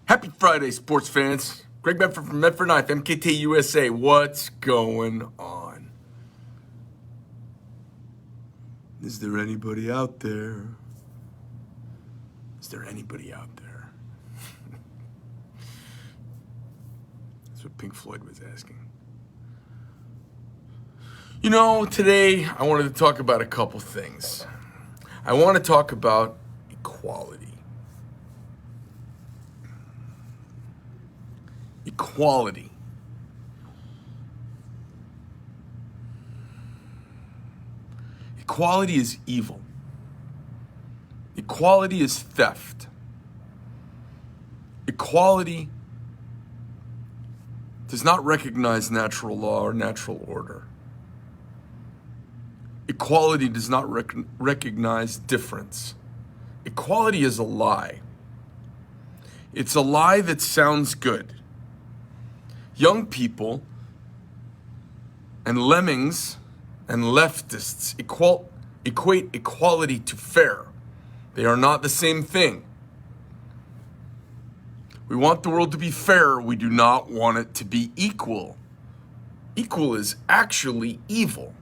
Happy Friday, sports fans. Greg Medford from Medford Rant, MKT USA. What's going on? Is there anybody out there? Is there anybody out there? That's what Pink Floyd was asking. You know, today I wanted to talk about a couple things. I want to talk about equality. Equality. Equality is evil. Equality is theft. Equality does not recognize natural law or natural order. Equality does not recognize difference. Equality is a lie. It's a lie that sounds good. Young people and lemmings and leftists equate equality to fair. They are not the same thing. We want the world to be fair. We do not want it to be equal. Equal is actually evil.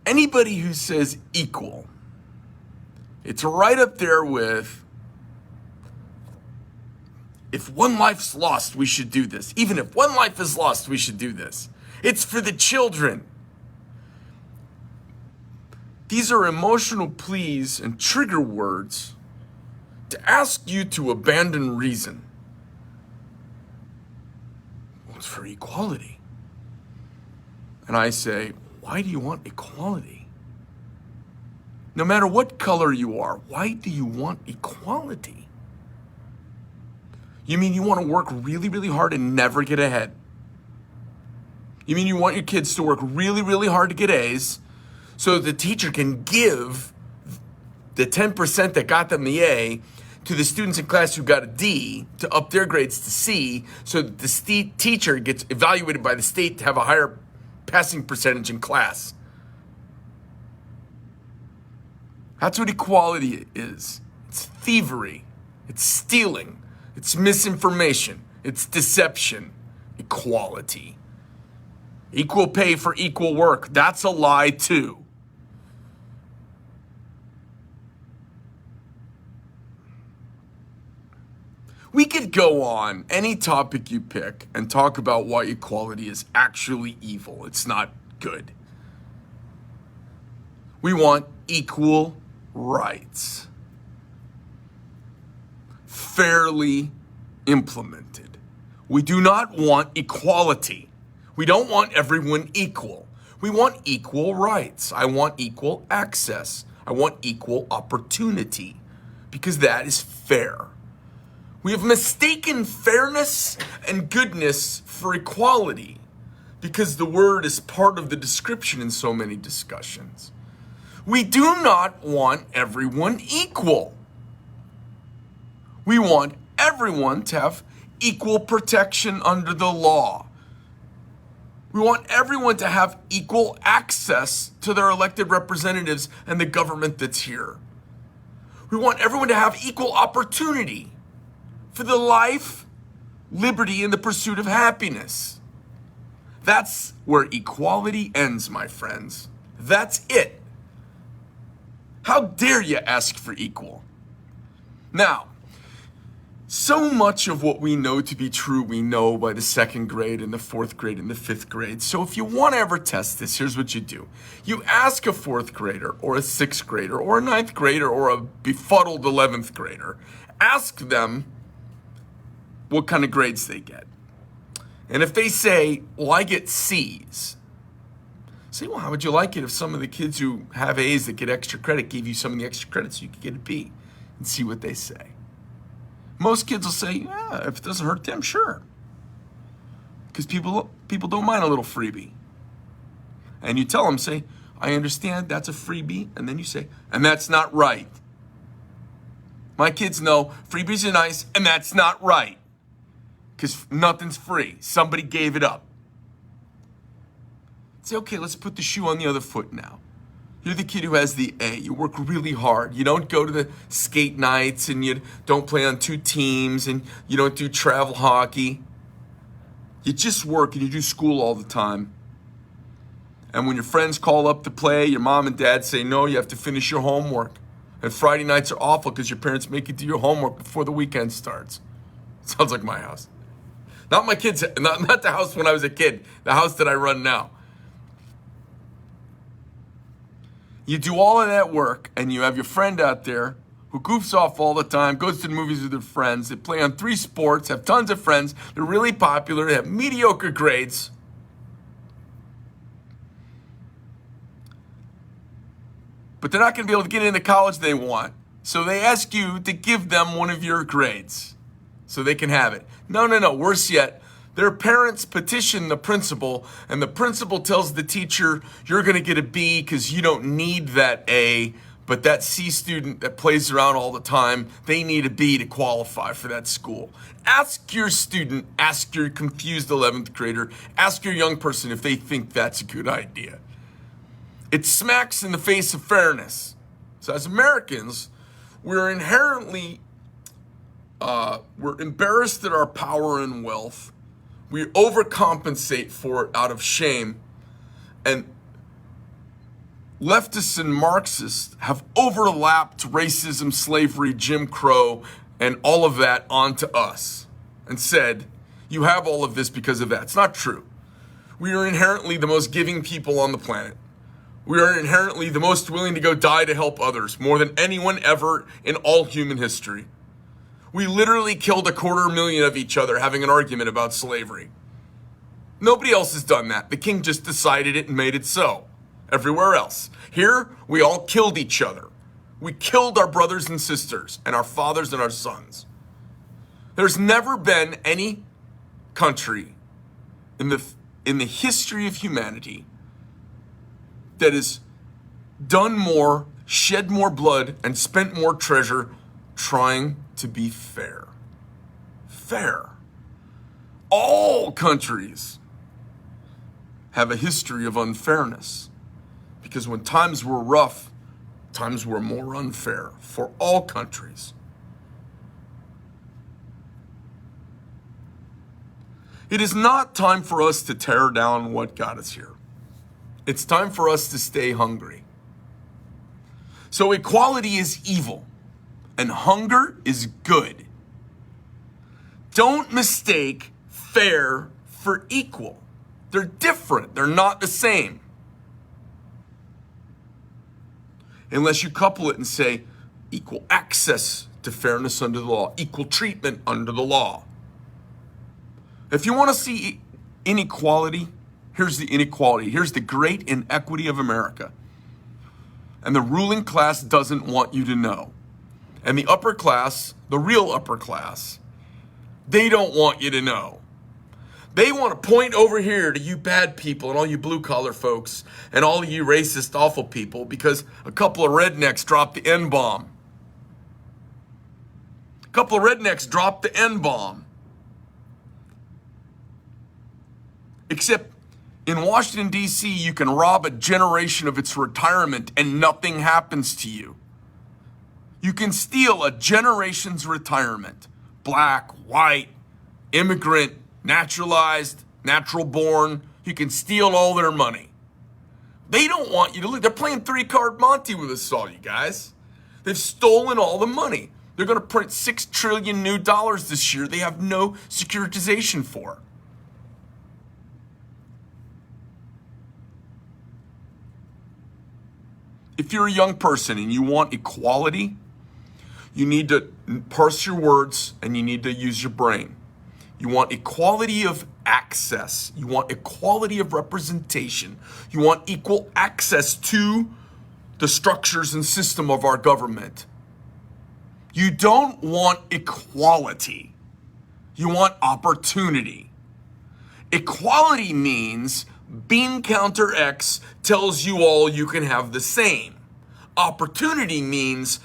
Anybody who says equal, it's right up there with, if one life's lost, we should do this. Even if one life is lost, we should do this. It's for the children. These are emotional pleas and trigger words to ask you to abandon reason. Well, it's for equality. And I say, why do you want equality? No matter what color you are, why do you want equality? You mean you want to work really, really hard and never get ahead? You mean you want your kids to work really, really hard to get A's so that the teacher can give the 10% that got them the A to the students in class who got a D to up their grades to C so that the teacher gets evaluated by the state to have a higher passing percentage in class? That's what equality is. It's thievery. It's stealing. It's misinformation. It's deception. Equality. Equal pay for equal work. That's a lie too. We could go on any topic you pick and talk about why equality is actually evil. It's not good. We want equal rights. Fairly implemented. We do not want equality. We don't want everyone equal. We want equal rights. I want equal access. I want equal opportunity because that is fair. We have mistaken fairness and goodness for equality because the word is part of the description in so many discussions. We do not want everyone equal. We want everyone to have equal protection under the law. We want everyone to have equal access to their elected representatives and the government that's here. We want everyone to have equal opportunity for the life, liberty, and the pursuit of happiness. That's where equality ends, my friends. That's it. How dare you ask for equal? Now, so much of what we know to be true, we know by the second grade and the fourth grade and the fifth grade. So if you want to ever test this, here's what you do. You ask a fourth grader or a sixth grader or a ninth grader or a befuddled 11th grader, ask them what kind of grades they get. And if they say, well, I get C's, say, well, how would you like it if some of the kids who have A's that get extra credit gave you some of the extra credit so you could get a B? And see what they say. Most kids will say, yeah, if it doesn't hurt them, sure. Because people don't mind a little freebie. And you tell them, say, I understand that's a freebie. And then you say, and that's not right. My kids know freebies are nice, and that's not right. Because nothing's free. Somebody gave it up. Say, okay, let's put the shoe on the other foot now. You're the kid who has the A. You work really hard. You don't go to the skate nights, and you don't play on 2 teams, and you don't do travel hockey. You just work and you do school all the time. And when your friends call up to play, your mom and dad say, no, you have to finish your homework. And Friday nights are awful because your parents make you do your homework before the weekend starts. Sounds like my house. Not my kids, not the house when I was a kid, the house that I run now. You do all of that work, and you have your friend out there who goofs off all the time, goes to the movies with their friends. They play on 3 sports, have tons of friends. They're really popular. They have mediocre grades. But they're not going to be able to get into college they want. So they ask you to give them one of your grades so they can have it. No. Worse yet, their parents petition the principal, and the principal tells the teacher, you're going to get a B because you don't need that A, but that C student that plays around all the time, they need a B to qualify for that school. Ask your student, ask your confused 11th grader, ask your young person if they think that's a good idea. It smacks in the face of fairness. So as Americans, we're inherently, we're embarrassed at our power and wealth. We overcompensate for it out of shame. And leftists and Marxists have overlapped racism, slavery, Jim Crow, and all of that onto us and said, you have all of this because of that. It's not true. We are inherently the most giving people on the planet. We are inherently the most willing to go die to help others, more than anyone ever in all human history. We literally killed 250,000 of each other having an argument about slavery. Nobody else has done that. The king just decided it and made it so. Everywhere else. Here, we all killed each other. We killed our brothers and sisters and our fathers and our sons. There's never been any country in the history of humanity that has done more, shed more blood, and spent more treasure trying to be fair. Fair. All countries have a history of unfairness because when times were rough, times were more unfair for all countries. It is not time for us to tear down what got us here. It's time for us to stay hungry. So equality is evil, and hunger is good. Don't mistake fair for equal. They're different. They're not the same. Unless you couple it and say equal access to fairness under the law, equal treatment under the law. If you want to see inequality, here's the inequality. Here's the great inequity of America. And the ruling class doesn't want you to know. And the upper class, the real upper class, they don't want you to know. They want to point over here to you bad people and all you blue collar folks and all you racist, awful people because a couple of rednecks dropped the N-bomb. A couple of rednecks dropped the N-bomb. Except in Washington, D.C., you can rob a generation of its retirement and nothing happens to you. You can steal a generation's retirement. Black, white, immigrant, naturalized, natural born. You can steal all their money. They don't want you to look. They're playing 3-card Monte with us all, you guys. They've stolen all the money. They're going to print $6 trillion new dollars this year they have no securitization for. If you're a young person and you want equality, you need to parse your words and you need to use your brain. You want equality of access. You want equality of representation. You want equal access to the structures and system of our government. You don't want equality. You want opportunity. Equality means bean counter X tells you all you can have the same. Opportunity means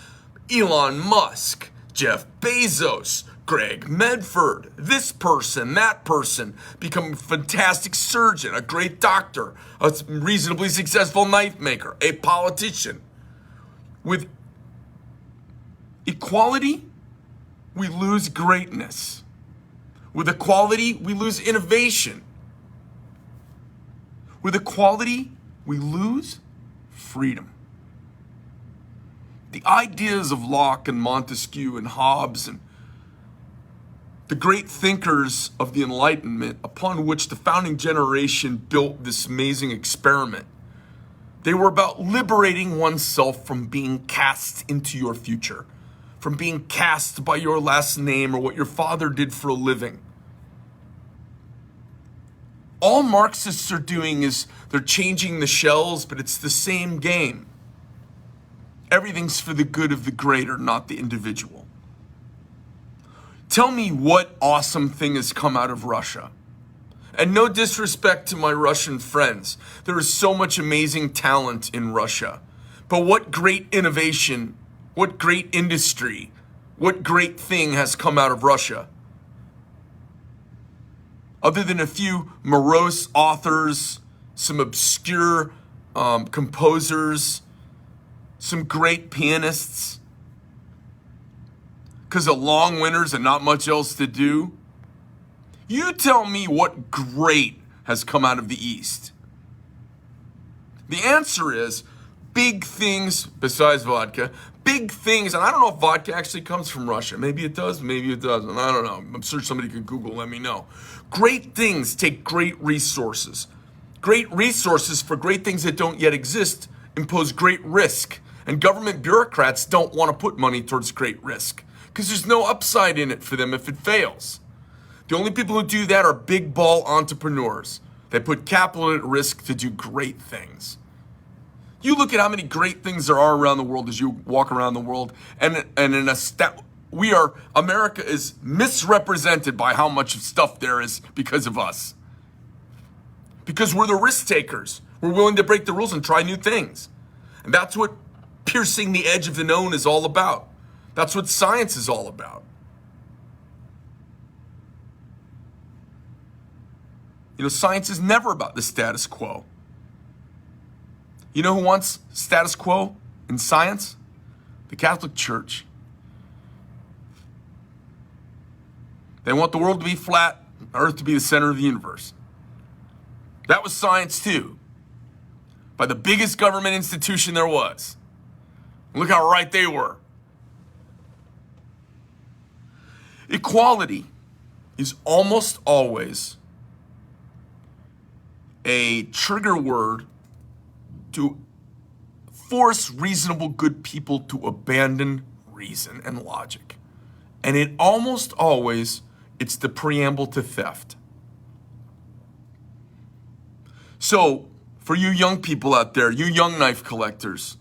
Elon Musk, Jeff Bezos, Greg Medford, this person, that person, become a fantastic surgeon, a great doctor, a reasonably successful knife maker, a politician. With equality, we lose greatness. With equality, we lose innovation. With equality, we lose freedom. The ideas of Locke and Montesquieu and Hobbes and the great thinkers of the Enlightenment upon which the founding generation built this amazing experiment, they were about liberating oneself from being cast into your future, from being cast by your last name or what your father did for a living. All Marxists are doing is they're changing the shells, but it's the same game. Everything's for the good of the greater, not the individual. Tell me what awesome thing has come out of Russia. And no disrespect to my Russian friends. There is so much amazing talent in Russia. But what great innovation, what great industry, what great thing has come out of Russia? Other than a few morose authors, some obscure composers, some great pianists, because of long winters and not much else to do. You tell me what great has come out of the East. The answer is big things besides vodka. Big things, and I don't know if vodka actually comes from Russia. Maybe it does, maybe it doesn't. I don't know. I'm sure somebody could Google, let me know. Great things take great resources. Great resources for great things that don't yet exist impose great risk. And government bureaucrats don't want to put money towards great risk because there's no upside in it for them if it fails. The only people who do that are big ball entrepreneurs. They put capital at risk to do great things. You look at how many great things there are around the world as you walk around the world, and America is misrepresented by how much stuff there is because of us. Because we're the risk takers. We're willing to break the rules and try new things. And that's what piercing the edge of the known is all about. That's what science is all about. You know, science is never about the status quo. You know who wants status quo in science? The Catholic Church. They want the world to be flat, Earth to be the center of the universe. That was science too, by the biggest government institution there was. Look how right they were. Equality is almost always a trigger word to force reasonable good people to abandon reason and logic. And it almost always, it's the preamble to theft. So, for you young people out there, you young knife collectors,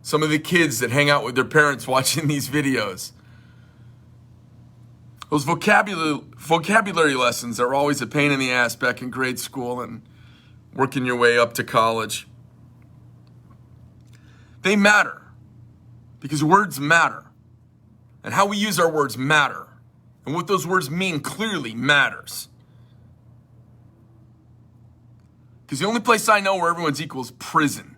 some of the kids that hang out with their parents watching these videos, those vocabulary lessons are always a pain in the ass back in grade school and working your way up to college. They matter because words matter. And how we use our words matter. And what those words mean clearly matters. Because the only place I know where everyone's equal is prison.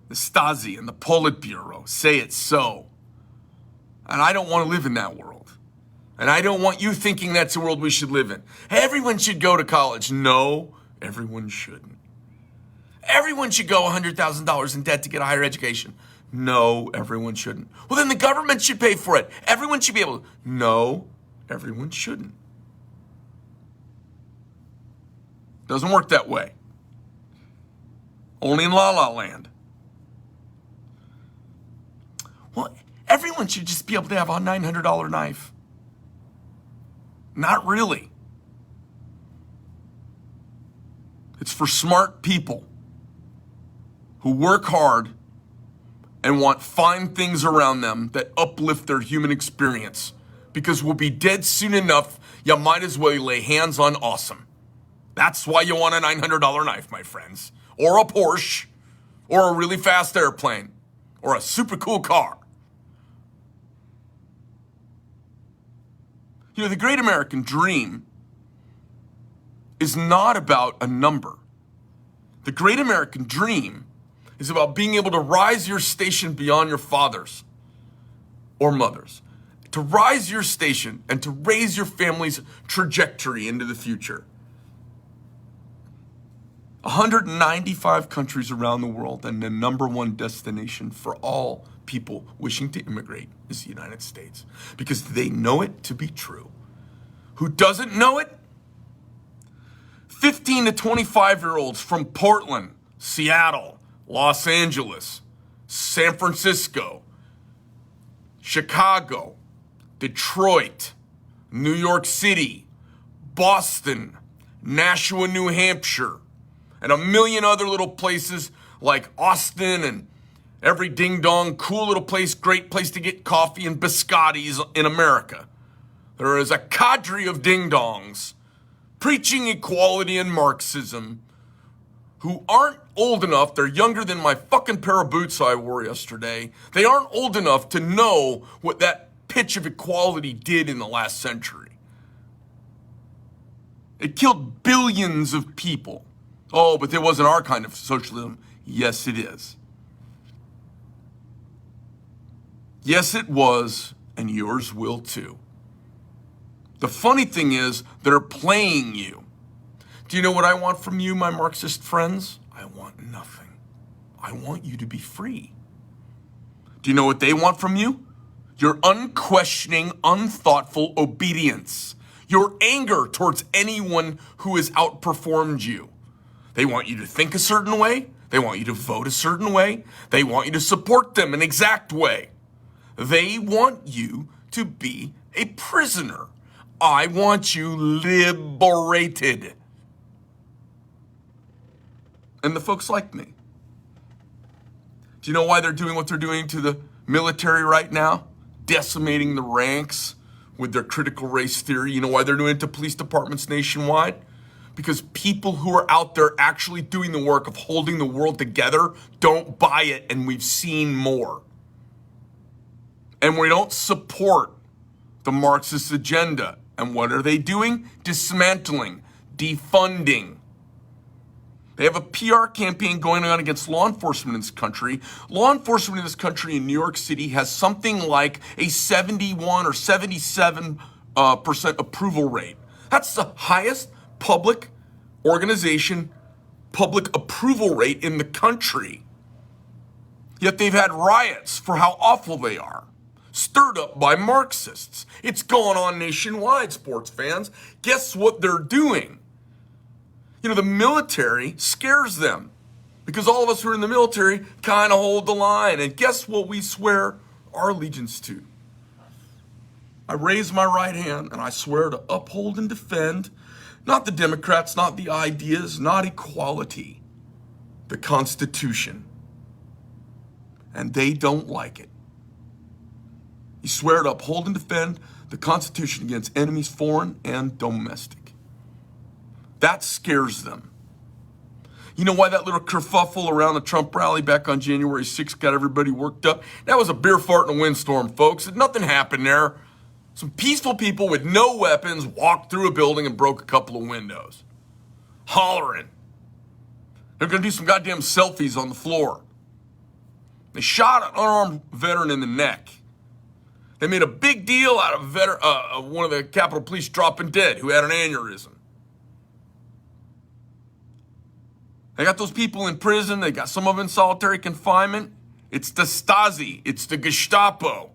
The Stasi and the Politburo say it's so. And I don't want to live in that world. And I don't want you thinking that's the world we should live in. Everyone should go to college. No, everyone shouldn't. Everyone should go $100,000 in debt to get a higher education. No, everyone shouldn't. Well, then the government should pay for it. Everyone should be able to. No, everyone shouldn't. Doesn't work that way. Only in La La Land. Well, everyone should just be able to have a $900 knife. Not really. It's for smart people who work hard and want fine things around them that uplift their human experience. Because we'll be dead soon enough, you might as well lay hands on awesome. That's why you want a $900 knife, my friends. Or a Porsche, or a really fast airplane, or a super cool car. The great American dream is not about a number. The great American dream is about being able to rise your station beyond your fathers or mothers, to rise your station and to raise your family's trajectory into the future. 195 countries around the world, and the number one destination for all people wishing to immigrate is the United States, because they know it to be true. Who doesn't know it? 15 to 25-year-olds from Portland, Seattle, Los Angeles, San Francisco, Chicago, Detroit, New York City, Boston, Nashua, New Hampshire, and a million other little places like Austin and every ding-dong, cool little place, great place to get coffee and biscottis in America. There is a cadre of ding-dongs preaching equality and Marxism who aren't old enough, they're younger than my fucking pair of boots I wore yesterday. They aren't old enough to know what that pitch of equality did in the last century. It killed billions of people. Oh, but it wasn't our kind of socialism. Yes, it is. Yes, it was, and yours will too. The funny thing is, they're playing you. Do you know what I want from you, my Marxist friends? I want nothing. I want you to be free. Do you know what they want from you? Your unquestioning, unthoughtful obedience. Your anger towards anyone who has outperformed you. They want you to think a certain way. They want you to vote a certain way. They want you to support them an exact way. They want you to be a prisoner. I want you liberated. And the folks like me. Do you know why they're doing what they're doing to the military right now? Decimating the ranks with their critical race theory. You know why they're doing it to police departments nationwide? Because people who are out there actually doing the work of holding the world together don't buy it, and we've seen more. And we don't support the Marxist agenda. And what are they doing? Dismantling, defunding. They have a PR campaign going on against law enforcement in this country. Law enforcement in this country in New York City has something like a 71 or 77% approval rate. That's the highest public organization public approval rate in the country. Yet they've had riots for how awful they are, stirred up by Marxists. It's going on nationwide, sports fans. Guess what they're doing? The military scares them because all of us who are in the military kind of hold the line. And guess what we swear our allegiance to? I raise my right hand and I swear to uphold and defend not the Democrats, not the ideas, not equality, the Constitution. And they don't like it. You swear to uphold and defend the Constitution against enemies, foreign and domestic. That scares them. You know why that little kerfuffle around the Trump rally back on January 6th got everybody worked up? That was a beer fart and a windstorm, folks. Nothing happened there. Some peaceful people with no weapons walked through a building and broke a couple of windows. Hollering. They're going to do some goddamn selfies on the floor. They shot an unarmed veteran in the neck. They made a big deal out of one of the Capitol Police dropping dead who had an aneurysm. They got those people in prison. They got some of them in solitary confinement. It's the Stasi. It's the Gestapo.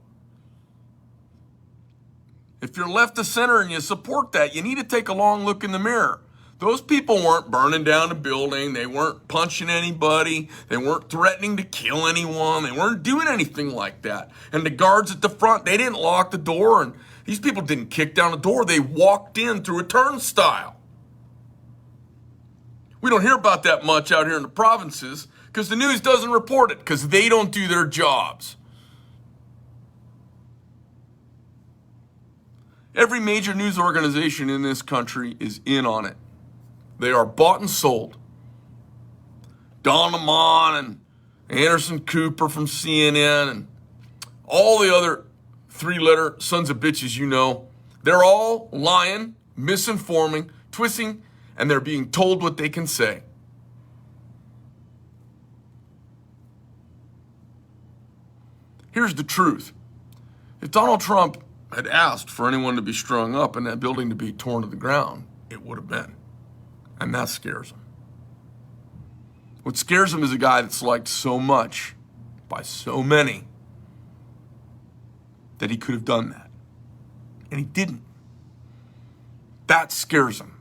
If you're left of center and you support that, you need to take a long look in the mirror. Those people weren't burning down a building. They weren't punching anybody. They weren't threatening to kill anyone. They weren't doing anything like that. And the guards at the front, they didn't lock the door. And these people didn't kick down the door. They walked in through a turnstile. We don't hear about that much out here in the provinces because the news doesn't report it because they don't do their jobs. Every major news organization in this country is in on it. They are bought and sold. Don Lemon and Anderson Cooper from CNN and all the other three-letter sons of bitches They're all lying, misinforming, twisting, and they're being told what they can say. Here's the truth. If Donald Trump had asked for anyone to be strung up and that building to be torn to the ground, it would have been. And that scares him. What scares him is a guy that's liked so much by so many that he could have done that. And he didn't. That scares him.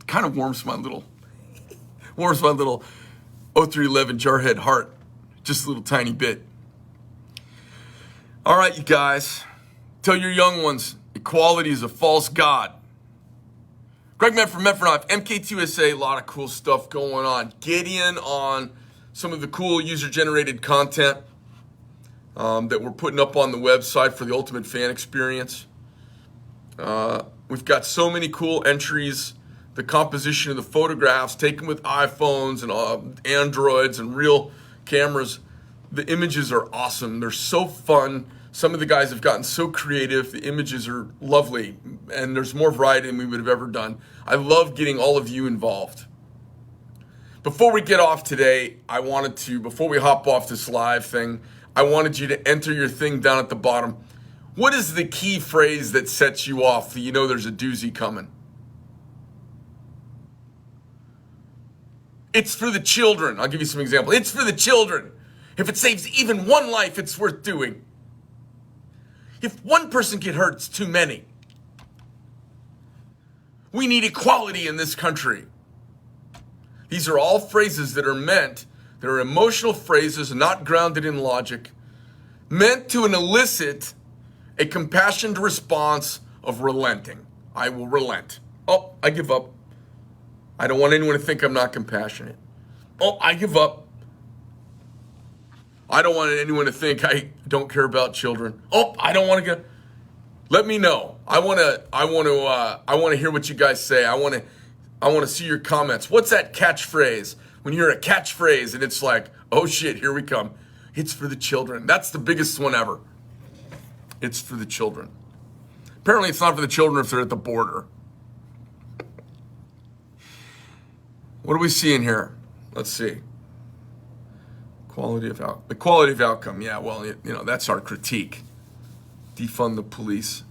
It kind of warms my little 0311 jarhead heart. Just a little tiny bit. All right, you guys. Tell your young ones, equality is a false god. Greg Medford, Medford Rant, MK2SA, a lot of cool stuff going on. Get in on some of the cool user-generated content that we're putting up on the website for the ultimate fan experience. We've got so many cool entries. The composition of the photographs taken with iPhones and Androids and real cameras. The images are awesome. They're so fun. Some of the guys have gotten so creative. The images are lovely, and there's more variety than we would have ever done. I love getting all of you involved. Before we get off today, before we hop off this live thing, I wanted you to enter your thing down at the bottom. What is the key phrase that sets you off that you know there's a doozy coming? It's for the children. I'll give you some examples. It's for the children. If it saves even one life, it's worth doing. If one person get hurt, it's too many. We need equality in this country. These are all phrases that are emotional phrases, not grounded in logic, meant to elicit a compassionate response of relenting. I will relent. Oh, I give up. I don't want anyone to think I'm not compassionate. Oh, I give up. I don't want anyone to think I don't care about children. Oh, I don't want to get. Let me know. I want to hear what you guys say. I want to see your comments. What's that catchphrase? When you hear a catchphrase and it's like, oh shit, here we come. It's for the children. That's the biggest one ever. It's for the children. Apparently it's not for the children if they're at the border. What are we seeing here? Let's see. The quality of outcome. Yeah, well, that's our critique. Defund the police.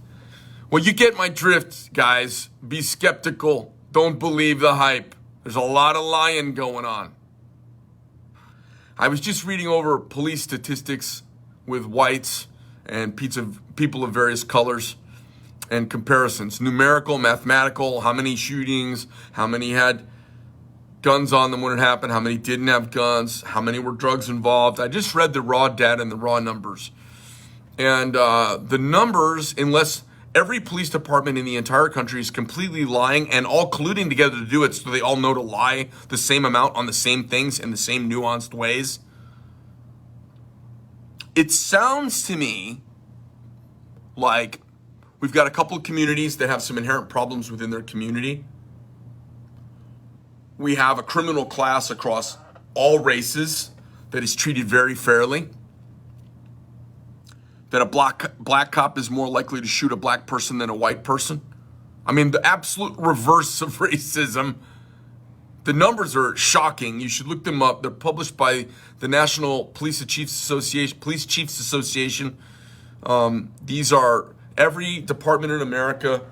Well, you get my drift, guys. Be skeptical. Don't believe the hype. There's a lot of lying going on. I was just reading over police statistics with whites and people of various colors and comparisons. Numerical, mathematical, how many shootings, how many had guns on them when it happened, how many didn't have guns, how many were drugs involved. I just read the raw data and the raw numbers. And the numbers, unless every police department in the entire country is completely lying and all colluding together to do it so they all know to lie the same amount on the same things in the same nuanced ways. It sounds to me like we've got a couple of communities that have some inherent problems within their community. We have a criminal class across all races that is treated very fairly. That a black cop is more likely to shoot a black person than a white person. I mean, the absolute reverse of racism. The numbers are shocking. You should look them up. They're published by the National Police Chiefs Association. These are, every department in America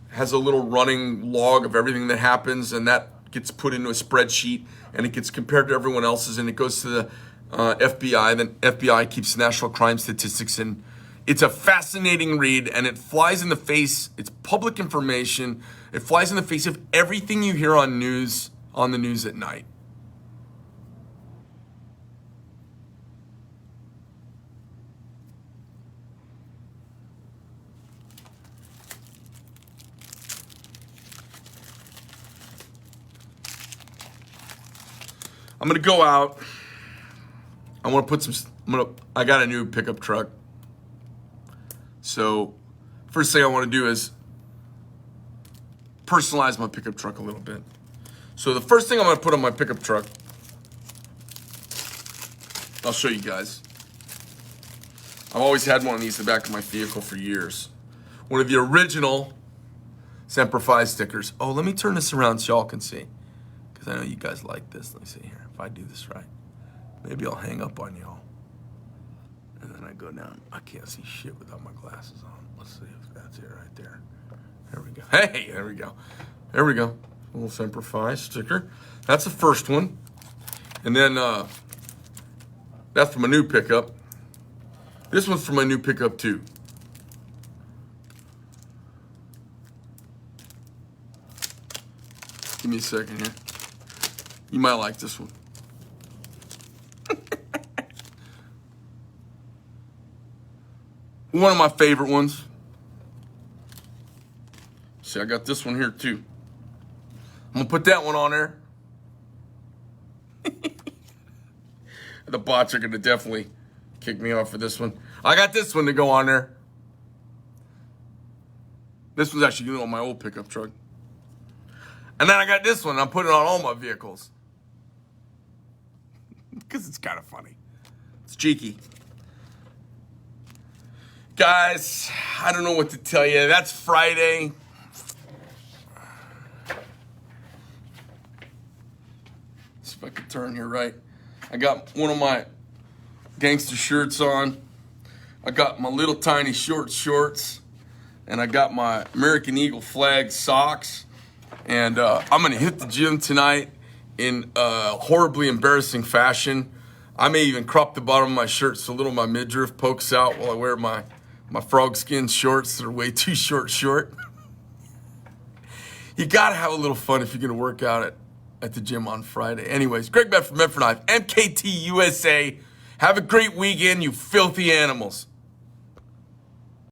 has a little running log of everything that happens, and that gets put into a spreadsheet, and it gets compared to everyone else's, and it goes to the FBI. Then FBI keeps national crime statistics, and it's a fascinating read, and it flies in the face. It's public information. It flies in the face of everything you hear on the news at night. I'm gonna go out. I want to put some. I got a new pickup truck. So, first thing I want to do is personalize my pickup truck a little bit. So the first thing I'm gonna put on my pickup truck, I'll show you guys. I've always had one of these in the back of my vehicle for years. One of the original Semper Fi stickers. Oh, let me turn this around so y'all can see. Because I know you guys like this. Let me see here. If I do this right. Maybe I'll hang up on y'all. And then I go down. I can't see shit without my glasses on. Let's see if that's it right there. There we go. Hey, there we go. There we go. A little Semper Fi sticker. That's the first one. And then that's for my new pickup. This one's for my new pickup too. Give me a second here. You might like this one. One of my favorite ones. See, I got this one here too. I'm gonna put that one on there. The bots are gonna definitely kick me off for this one. I got this one to go on there. This one's actually going on my old pickup truck. And then I got this one. I'm putting it on all my vehicles. Because it's kind of funny. It's cheeky. Guys, I don't know what to tell you. That's Friday. See if I can turn here right. I got one of my gangster shirts on. I got my little tiny shorts. And I got my American Eagle flag socks. And I'm going to hit the gym tonight in horribly embarrassing fashion. I may even crop the bottom of my shirt so a little of my midriff pokes out while I wear my frog skin shorts that are way too short. You got to have a little fun if you're going to work out at the gym on Friday. Anyways, Greg Medford, Medford Rant, MKT USA. Have a great weekend, you filthy animals.